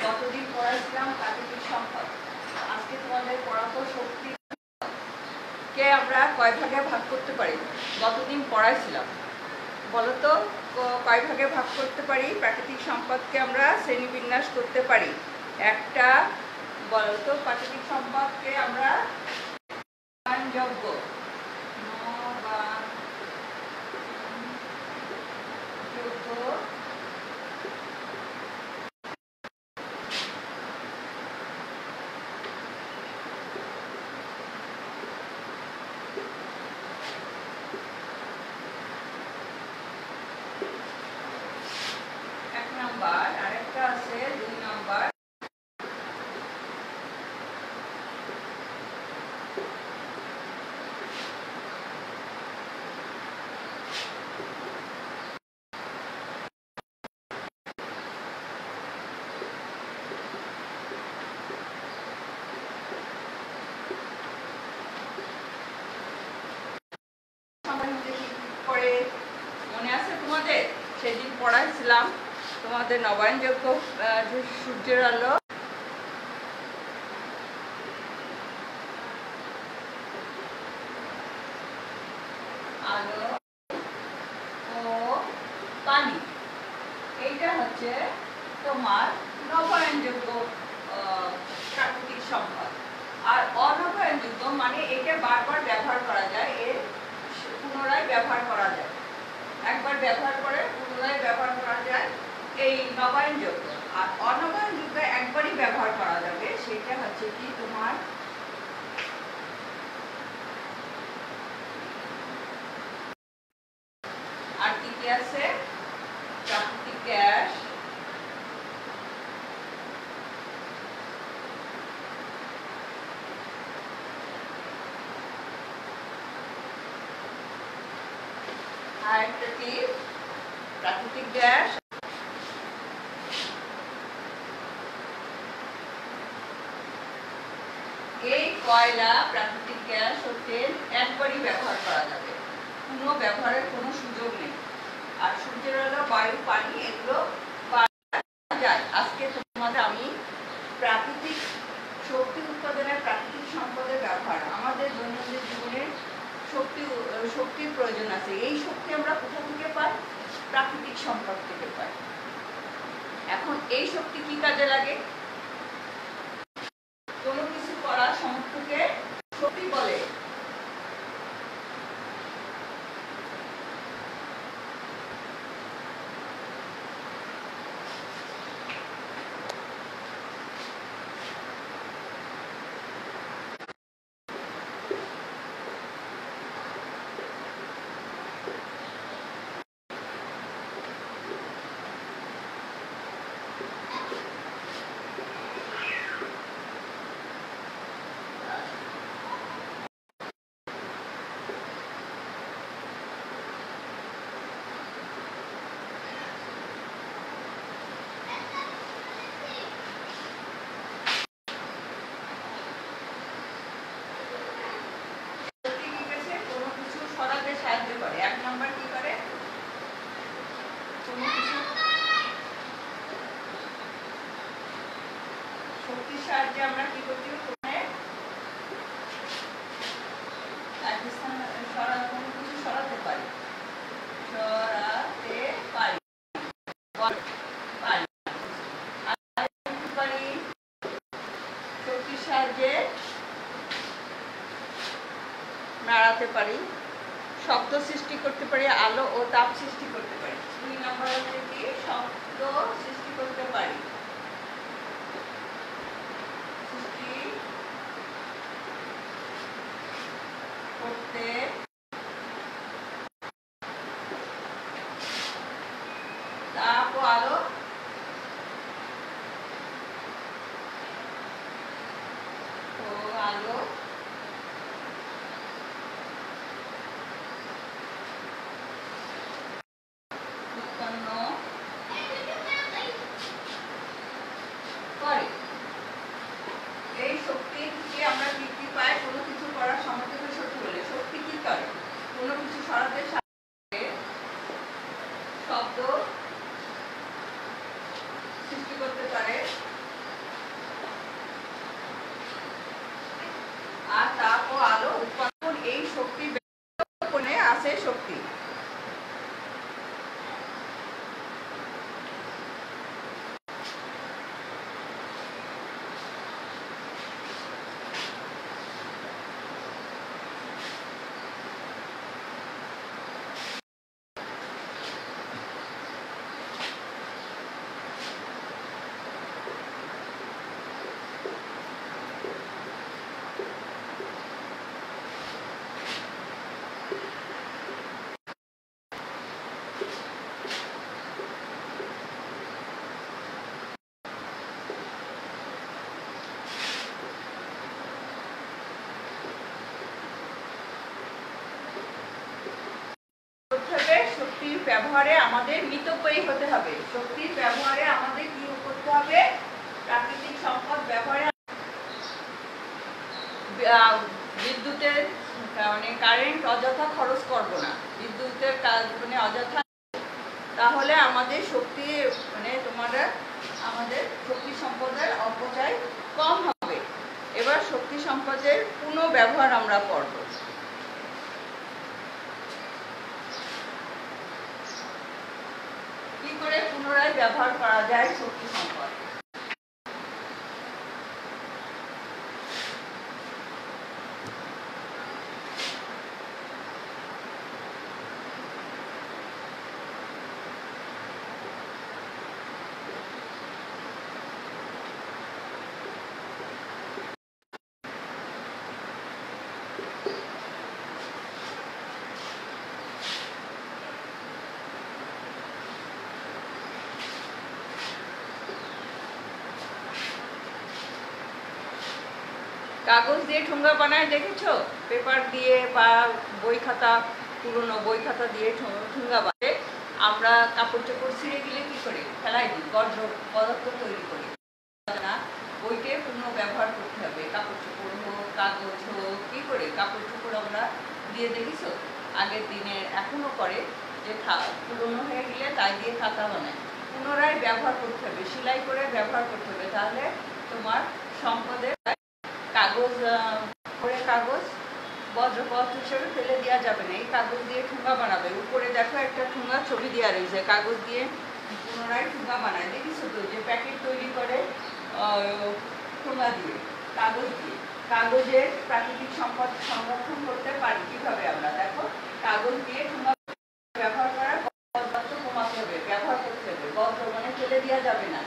গতদিন পড়াইছিলাম প্রাকৃতিক সম্পদ। আজকে তোমাদের পড়াবো শক্তিকে আমরা কয় ভাগে ভাগ করতে পারি। গতদিন পড়াইছিলাম, বলো তো কয় ভাগে ভাগ করতে পারি? প্রাকৃতিক সম্পদকে আমরা শ্রেণীবিন্যাস করতে পারি। একটা বলো তো, প্রাকৃতিক সম্পদকে আমরা নবায়নযোগ্য এক নাম্বার, আরেকটা আছে 2 নাম্বার। মনে আছে তোমাদের? সেদিন পড়াইছিলাম তোমাদের নবায়নযোগ্য যে সূর্যের আলো, আলো ও পানি, এইটা হচ্ছে তোমার নবায়নযোগ্য প্রাকৃতিক সম্পদ। আর অনবায়নযোগ্য মানে এটা বারবার ব্যবহার করা যায়, এর পুনরায় ব্যবহার করা যায়, একবার ব্যবহার করে পুনরায় ব্যবহার করা যায়, এই নবায়নযোগ্য। আর অনবায়নযোগ্য একবারই ব্যবহার করা যাবে, সেটা হচ্ছে কি তোমার আর কি কি আছে? প্রাকৃতিক গ্যাস, হাইড্রোজেন, প্রাকৃতিক গ্যাস, এই কয়লা প্রাকৃতিক গ্যাস ও তেল একবারই ব্যবহার করা যাবে, পুনঃ ব্যবহারের কোনো সুযোগ নেই। আর সূর্যের আলো, বায়ু, পানি এগুলো পাওয়া যায়। আজকে তোমাদের আমি প্রাকৃতিক শক্তি উৎপাদনের প্রাকৃতিক সম্পদের ব্যবহার, আমাদের দৈনন্দিন জীবনে শক্তির প্রয়োজন আছে, এই শক্তি আমরা কোথা থেকে পাই? প্রাকৃতিক সম্পদ থেকে পাই। এখন এই শক্তি কি কাজে লাগে? কোনো কিছু করার সামর্থ্যকে শক্তি বলে। এক নাম্বার কি করে? কোনো কিছু শক্তির সাহায্যে আমরা কি করতে পারি? কোনো কিছু সরাতে পারি, শক্তির সাহায্যে নাড়াতে পারি, শব্দ সৃষ্টি করতে পারি, আলো ও তাপ সৃষ্টি করতে পারি। 2 নাম্বার হচ্ছে কি? শব্দ সৃষ্টি করতে পারি, সৃষ্টি করতে তাপ ও আলো উৎপন্ন করে। এই শক্তি থেকে আমরা কি পাই? কোনো কিছু করার সামর্থ্য শক্তি বলে। শক্তি কি করে? কোনো কিছু সরাতে শব্দ সৃষ্টি করতে পারে, আমাদের মিতব্যয়ী হতে হবে। শক্তির ব্যবহারে আমাদের কি করতে হবে? প্রাকৃতিক সম্পদ ব্যবহারে বিদ্যুতের মানে কারেন্ট অযথা খরচ করব না, বিদ্যুতের কাজ মানে অযথা, তাহলে আমাদের শক্তি মানে আমাদের শক্তি সম্পদের অপচয় কম হবে। এবার শক্তি সম্পদের পুনঃব্যবহার আমরা করব। কি করে পুনরায় ব্যবহার করা যায় শক্তি সম্পদ? কাগজ দিয়ে ঠোঙ্গা বানায় দেখেছো? পেপার দিয়ে বা বই খাতা, পুরনো বই খাতা দিয়ে ঠোঙ্গা বানায়। আমরা কাপড় চোপড় ছিঁড়ে গেলে কি করি? ফেলাই দিই, বর্জ্য পদার্থ তৈরি করি না। বইতে পুনঃ ব্যবহার করতে হবে। কাপড় চোপড় হোক, কাগজ হোক, কি করে কাপড় চোপড় আমরা দিয়ে দেখেছো আগের দিনে, এখনো করে যে পুরনো হয়ে গেলে তাই দিয়ে খাতা বানায়। পুনরায় ব্যবহার করতে হবে, সেলাই করে ব্যবহার করতে হবে, তাহলে তোমার সম্পদের কাগজ করে কাগজ বজ্র পদার্থ হিসেবে ফেলে দেওয়া যাবে না। এই কাগজ দিয়ে ঠোঙ্গা বানাবে। উপরে দেখো একটা ঠোঙ্গা ছবি দেওয়া রয়েছে, কাগজ দিয়ে পুনরায় ঠোঙ্গা বানায় দেখিছো তো? যে প্যাকেট তৈরি করে ঠোঙ্গা দিয়ে, কাগজ দিয়ে। কাগজের প্রাকৃতিক সম্পদ সংরক্ষণ করতে পারি কিভাবে আমরা? দেখো, কাগজ দিয়ে ঠোঙ্গা ব্যবহার করা, বজ্র কমাতে হবে, ব্যবহার করতে হবে। বজ্র মানে ফেলে দেওয়া যাবে না,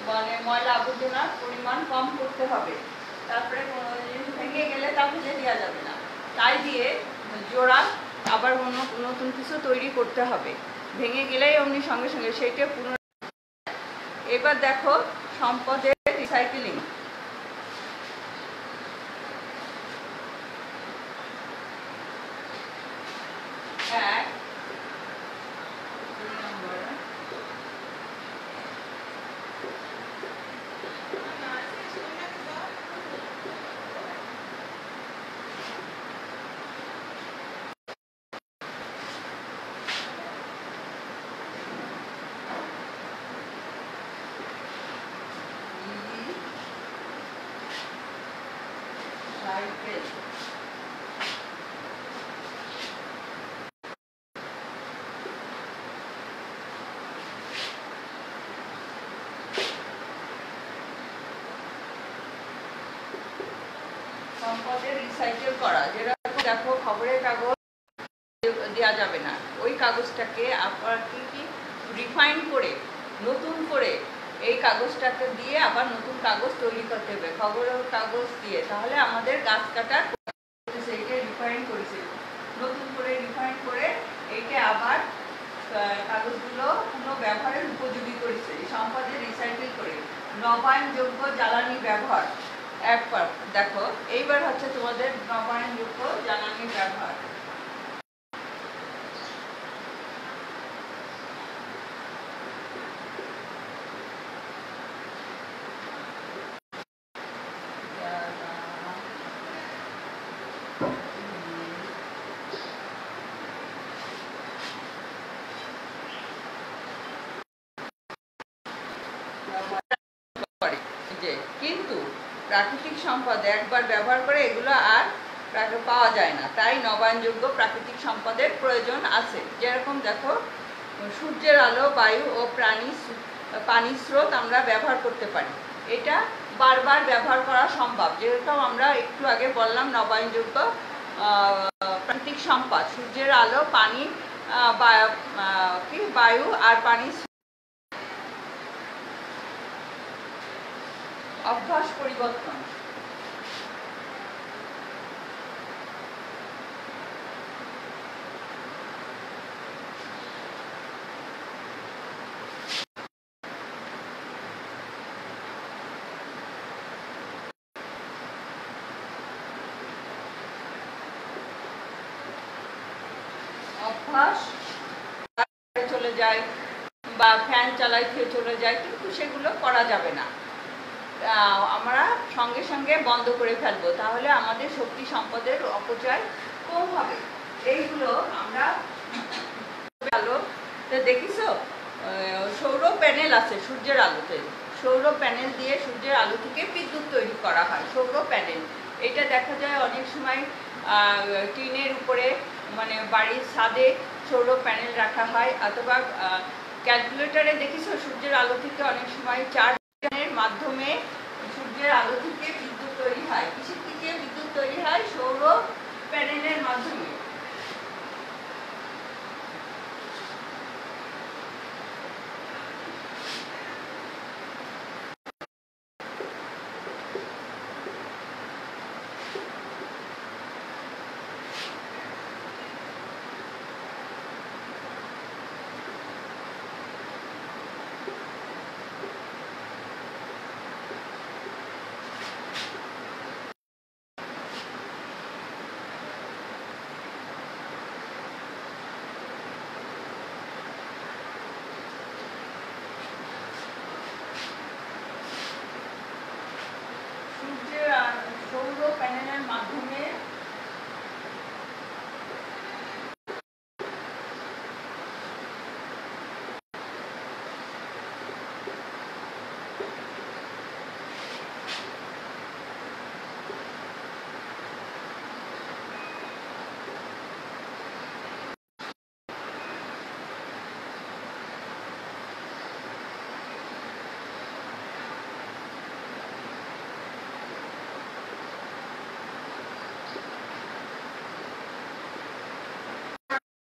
মানে ময়লা আবর্জনার পরিমাণ কম করতে হবে। তারপরে কোনো জিনিস ভেঙে গেলে তা ফেলে দেওয়া যাবে না, তাই দিয়ে জোড়া আবার নতুন কিছু তৈরি করতে হবে। ভেঙে গেলেই অমনি সঙ্গে সঙ্গে সেইটা পুনরায়। এবার দেখো সম্পদের রিসাইকেলিং। এক সাইকেল, সম্পদের রিসাইকেল করা। যেরকম দেখো খবরের কাগজ দেওয়া যাবে না, ওই কাগজটাকে আবার কি রিফাইন করে নতুন করে এই কাগজটাকে দিয়ে আবার নতুন কাগজ তৈরি করতে হবে খবরের কাগজ দিয়ে। তাহলে আমাদের গাছ কাটার এইটা রিফাইন করেছে, নতুন করে রিফাইন করে এইটা আবার কাগজগুলো পুনঃ ব্যবহারের উপযোগী করেছে। এই সম্পদের রিসাইকেল করে নবায়নযোগ্য জ্বালানি ব্যবহার। একবার দেখো, এইবার হচ্ছে তোমাদের নবায়নযোগ্য জ্বালানির ব্যবহার। কিন্তু প্রাকৃতিক সম্পদ একবার ব্যবহার করে এগুলো আর পাওয়া যায় না, তাই নবায়নযোগ্য প্রাকৃতিক সম্পদের প্রয়োজন আছে। যেরকম দেখো, সূর্যের আলো, বায়ু ও পানি স্রোত আমরা ব্যবহার করতে পারি। এটা বারবার ব্যবহার করা সম্ভব। যেরকম আমরা একটু আগে বললাম, নবায়নযোগ্য প্রাকৃতিক সম্পদ সূর্যের আলো, পানি, বায়ু আর পানি। অভ্যাস পরিবর্তন। অভ্যাস চলে যায় বা ফ্যান চালাইতে চলে যায়, কিন্তু সেগুলো করা যাবে না। আমরা সঙ্গে সঙ্গে বন্ধ করে ফেলবো, তাহলে আমাদের শক্তি সম্পদের অপচয় কম হবে। এইগুলো আমরা আলো দেখিছো, সৌর প্যানেল আছে সূর্যের আলোতে, সৌর প্যানেল দিয়ে সূর্যের আলো থেকে বিদ্যুৎ তৈরি করা হয়, সৌর প্যানেল। এটা দেখা যায় অনেক সময় টিনের উপরে, মানে বাড়ির ছাদে সৌর প্যানেল রাখা হয়, অথবা ক্যালকুলেটরে দেখিছো সূর্যের আলো থেকে অনেক সময় চার্জের মাধ্যমে সূর্যের আলো থেকে বিদ্যুৎ তৈরি হয়। কিসের থেকে বিদ্যুৎ তৈরি হয়? সৌর প্যানেলের মাধ্যমে। সৌর প্যানেলের মাধ্যমে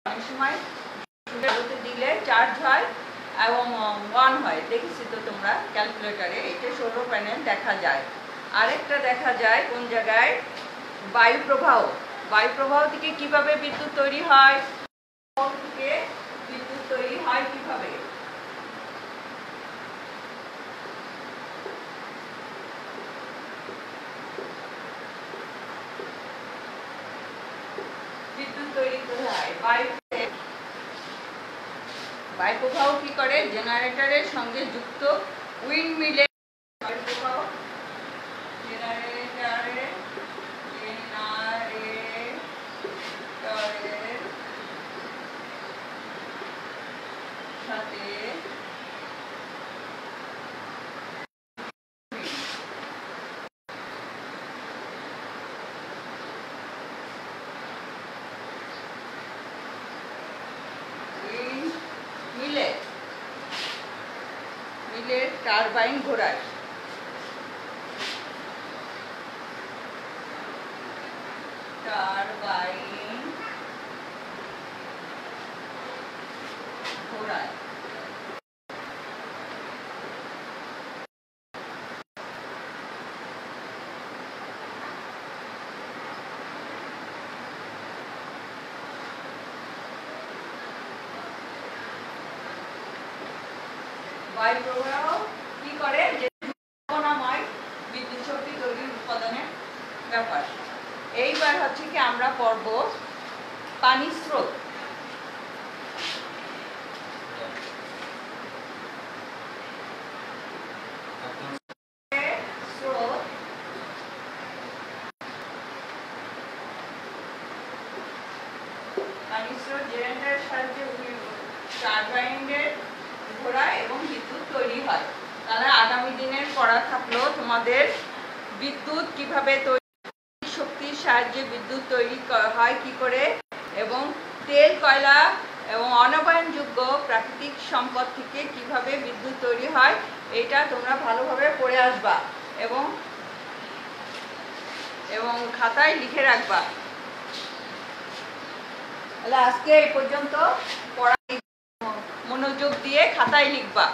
অনেক সময় আলোতে দিলে চার্জ হয় এবং অন হয়, দেখেছি তো তোমরা ক্যালকুলেটরে। এটা সৌর প্যানেল দেখা যায়। আরেকটা দেখা যায় কোন জায়গায়? বায়ু প্রবাহ। বায়ু প্রবাহ থেকে কিভাবে বিদ্যুৎ তৈরি হয়? থেকে বিদ্যুৎ তৈরি হয় কিভাবে? বিদ্যুৎ তৈরি হয় বায়ু প্রবাহ কি করে? জেনারেটরের সঙ্গে যুক্ত উইন্ড মিলে বায়ু প্রবাহ জেনারেটরের সাথে মিলে টারবাইন ঘোরায়। টারবাইন ঘোরায়। বায়ু প্রবাহ কি করে? যে সম্ভাবনাময় বিদ্যুৎ শক্তি তৈরির উৎপাদনের ব্যাপার। এইবার হচ্ছে কি আমরা পড়ব পানি স্রোত। পানি স্রোত জেনারেটরের সাহায্যে টারবাইনের ঘোরায় এবং বিদ্যুৎ তৈরি হয়। তাহলে আগামী দিনের পড়া থাকলো তোমাদের বিদ্যুৎ কিভাবে তৈরি, শক্তির সাহায্যে বিদ্যুৎ তৈরি হয় কি করে, এবং তেল, কয়লা এবং অনবায়নযোগ্য প্রাকৃতিক সম্পদ থেকে কিভাবে বিদ্যুৎ তৈরি হয়। এটা তোমরা ভালোভাবে পড়ে আসবা এবং খাতায় লিখে রাখবা। তাহলে আজকে এই পর্যন্ত পড়া মনোযোগ দিয়ে খাতায় লিখবা।